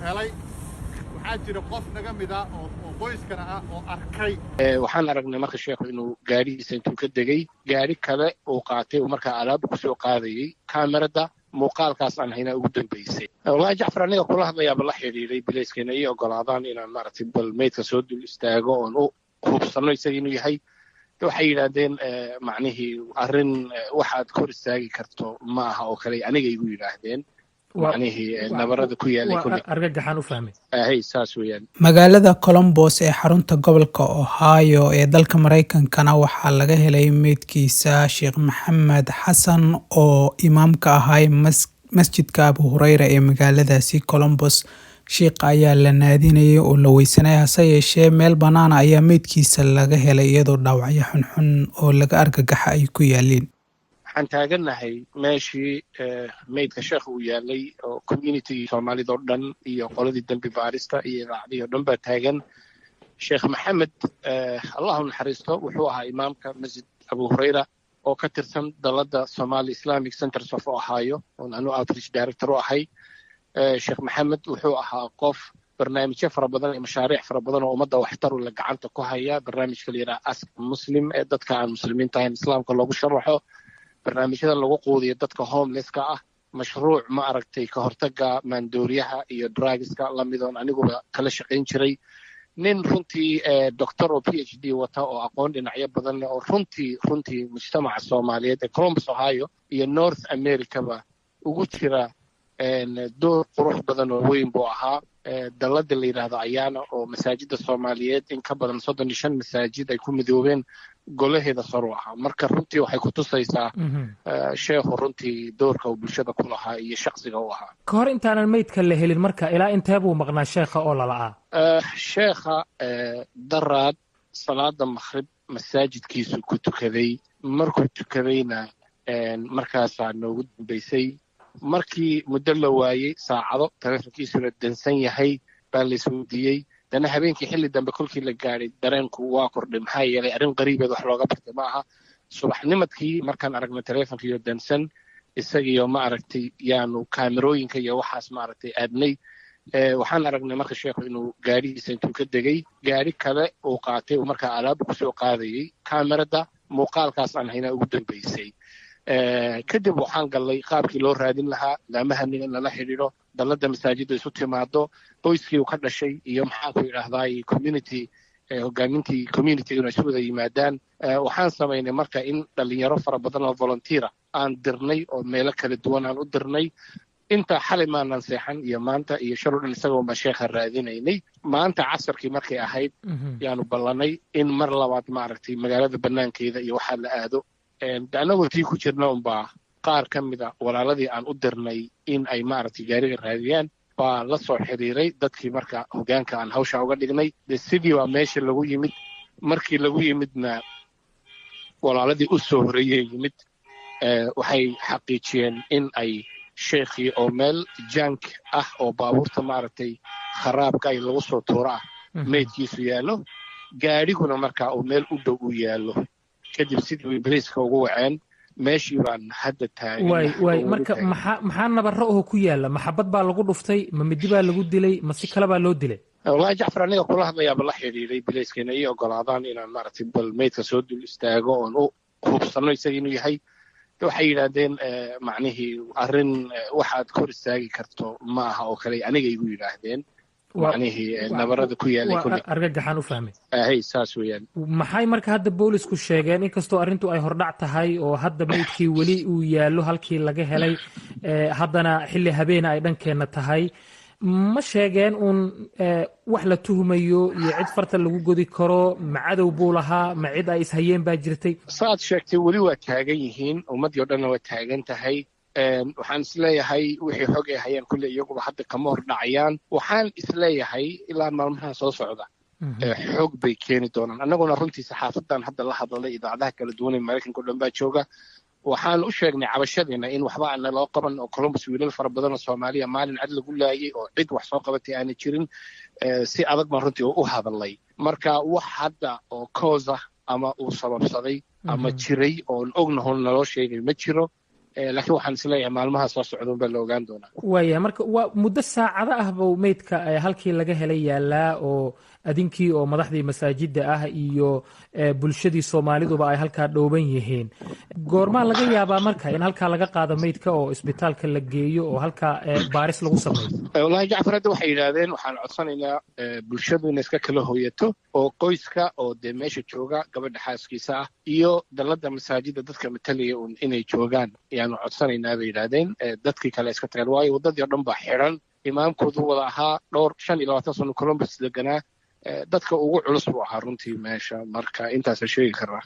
helay waxaa jira qof naga mid ah oo qoyskana ah oo arkay waxaan aragnay marka sheekhu inuu gaadhigiisa intuu ka degay gaadhi kale uu qaatay uu markaa alaab kusoo qaadayay kaamirada muuqaalkaas aan hayna ugu dambaysay wallaahi jacfar aniga kula hadlayaaba la xidhiiray bilayskeenna ii ogolaadaan inaan maaragtay bal meydka soo dul istaago oon u hubsanno isaga inuu yahay waxay yidhaahdeen macnihii arrin waxaad kor istaagi karto ma aha oo kale aniga igu yidhaahdeen macnihii nabarada ku yaalay kulli argagaxaan u fahmay saas weeyaan magaalada Columbus ee xarunta gobolka Ohio ee dalka Mareykankana waxaa laga helay meydkiisa Sheekh Maxamed Xasan oo imaamka ahaa masjidka Abu Hurayra ee magaaladaasi Columbus. Sheekh ayaa la naadinayay oo la weysanay hase yeeshee meel bannaan ayaa meydkiisa laga helay iyadoo dhaawacyo xunxun oo laga argagaxa ay ku yaaleen. waxaan taaganahay meeshii meydka sheekh uu yaalay oo community Soomaalida oo dhan iyo qoladii dambi baarista iyo raacdii oo dhan baa taagan. Sheekh Maxamed Allahu naxariisto wuxuu ahaa imaamka masjid Abu Hurayra oo ka tirsan dalada Somali Islamic Centers of Ohio oo anu outreach director u ahay. Sheekh Maxamed wuxuu ahaa qof barnaamijyo fara badan iyo mashaariic fara badan oo ummadda waxtar u la gacanta ku haya. barnaamijka la yiraahdo Ask Muslim ee dadka aan muslimiinta ahayn islaamka loogu sharaxo, barnaamijyada lagu quudiyo dadka homelesska ah, mashruuc ma aragtay ka hortagga maandooriyaha iyo drugska lamidoon aniguba kala shaqayn jiray. nin runtii doctor oo PhD wata oo aqoon dhinacyo badan leh oo runtii mujtamaca Soomaaliyeed ee Columbus Ohio iyo North America ba ugu jira door qurux badan oo weyn buu ahaa. dalada la yiraahdo Ayaana oo masaajida Soomaaliyeed in ka badan 35 masaajid ay ku midoobeen golaheeda sare ahaa. marka runtii waxay ku tusaysaa sheekhu runtii doorka uu bulshada ku lahaa iyo shakhsiga uu ahaa. ka hor intaanan meydka la helin marka ilaa intee buu maqnaa sheekha oo lala'aa? sheekha daraad salaada maghrib masaajidkiisu ku tukaday. markuu tukadayna markaasaa noogu dambaysay. markii muddo la waayey saacado taleefankiisuna dansan yahay baa la isweydiiyey. dana habeenkii xilli dambe kolkii la gaadhay dareenku waa kordhay maxaa yeelay arrin qariibeed wax looga bartay ma aha. subaxnimadkii markaan aragnay taleefankiiyo dansan isagiyo ma aragtay yaanu kaamirooyinka iyo waxaas ma aragtay aadnay. waxaan aragnay marka sheekhu inuu gaadhigiisa intuu ka degay gaadhi kale uu qaatay uu markaa alaab kusoo qaadayay kaamirada muuqaalkaas aan hayna ugu dambaysay. kadib waxaan galnay qaabkii loo raadin lahaa laamahanin in lala xidhiidho dalada masaajidda isu timaado qoyskii uu ka dhashay iyo maxaan ku idhaahdaa community hogaamintii communityguna isu wada yimaadaan. waxaan samaynay marka in dhalinyaro fara badan oo volunteera aan dirnay oo meelo kala duwan aan u dirnay. inta xalay maanan seexan iyo maanta iyo shalo dhan isagoo ma sheekha raadinaynay. maanta casarkii markay ahayd yaanu ballanay in mar labaad ma aragtay magaalada banaankeeda iyo waxaa la aado. anagoo tii ku jirna unbaa qaar ka mida walaaladii aan u dirnay in ay maaragtay gaariga raadiyaan baa la soo xiriiray dadkii marka hogaanka aan hawsha uga dhignay. sidii waa meesha lagu yimid. markii lagu yimidna walaaladii u soo horeeyey yimid waxay xaqiijiyeen in ay sheekhii oo meel jank ah oo baabuurta maaragtay kharaabka ay lagu soo tuuro ah meydkiisu yaallo. gaadhiguna markaa uu meel u dhow u yaallo. kadib sidii way bariiska ugu waceen meeshii baan hadda taagay. marka maxaa nabaro oo ku yaala? maxabad baa lagu dhuftay, ma midi baa lagu dilay, ma si kale baa loo dilay? wallaahi jacfar aniga kula hadlayaaba la xidhiiray bilayskeenna ii ogolaadaan inaan maaragtay bal meydka soo dul istaago oon u hubsanno isaga inuu yahay. waxay yidhaahdeen macnihii arrin waxaad kor istaagi karto ma aha oo kale aniga igu yidhaahdeen. macnihii nabarada ku yaalay kulli argagaxaan u fahmay. saas weeyaan. maxay marka hadda boolisku sheegeen inkastoo arrintu ay hordhac tahay oo hadda meydkii weli uu yaallo halkii laga helay haddana xilli habeena ay dhankeenna tahay, ma sheegeen uun wax la tuhmayo iyo cid farta lagu godi karo? ma cadow buu lahaa? ma cid ay ishayeen baa jirtay? saad sheegtay weli waa taagan yihiin. ummaddii oo dhanna waa taagan tahay. waxaan isleeyahay wixii xog ay hayaan kulle iyaguba hadda kama hor dhacayaan. waxaan isleeyahay ilaa maalmaha soo socda xog bay keeni doonaan. annaguna runtii saxaafadan hadda la hadlalay idaacadaha kala duwan ee maraykanka o dhan baa jooga. waxaan u sheegnay cabashadiina in waxba aana loo qaban oo Columbus wiilal fara badan oo Soomaaliya maalin cad lagu laayay oo cid wax soo qabatay aana jirin. si adag baan runtii u hadalay. marka wax hadda oo cause ah ama uu sababsaday ama jiray oon ognahoon naloo sheegay ma jiro. laakiin waxaan isleeyahay maalmaha soo socdoon baa la ogaan doonaa. waaya marka waa muddo saacado ah buu meydka halkii laga helay yaalaa oo adinkii oo madaxdii masaajidda ah iyo bulshadii soomaaliduba ay halkaa dhooban yihiin. goormaa laga yaabaa marka in halkaa laga qaado meydka oo isbitaalka la geeyo oo halkaa baaris lagu sameeyo? wallaahi Jacfar, hadda waxay yidhaahdeen waxaan codsanaynaa bulshadu inay iska kala hooyato oo qoyska oo dee meesha jooga gabadha xaaskiisa ah iyo dalladda masaajidda dadka matalaya inay joogaan ayaanu codsanaynaa bay yidhaahdeen. dadkii kale iska tageen waayo waddadii oo dhan baa xiran. imaamkoodu wada ahaa dhowr 25 sano Columbus deganaa. dadka ugu culus buu ahaa runtii meesha, marka intaasa sheegi karaa.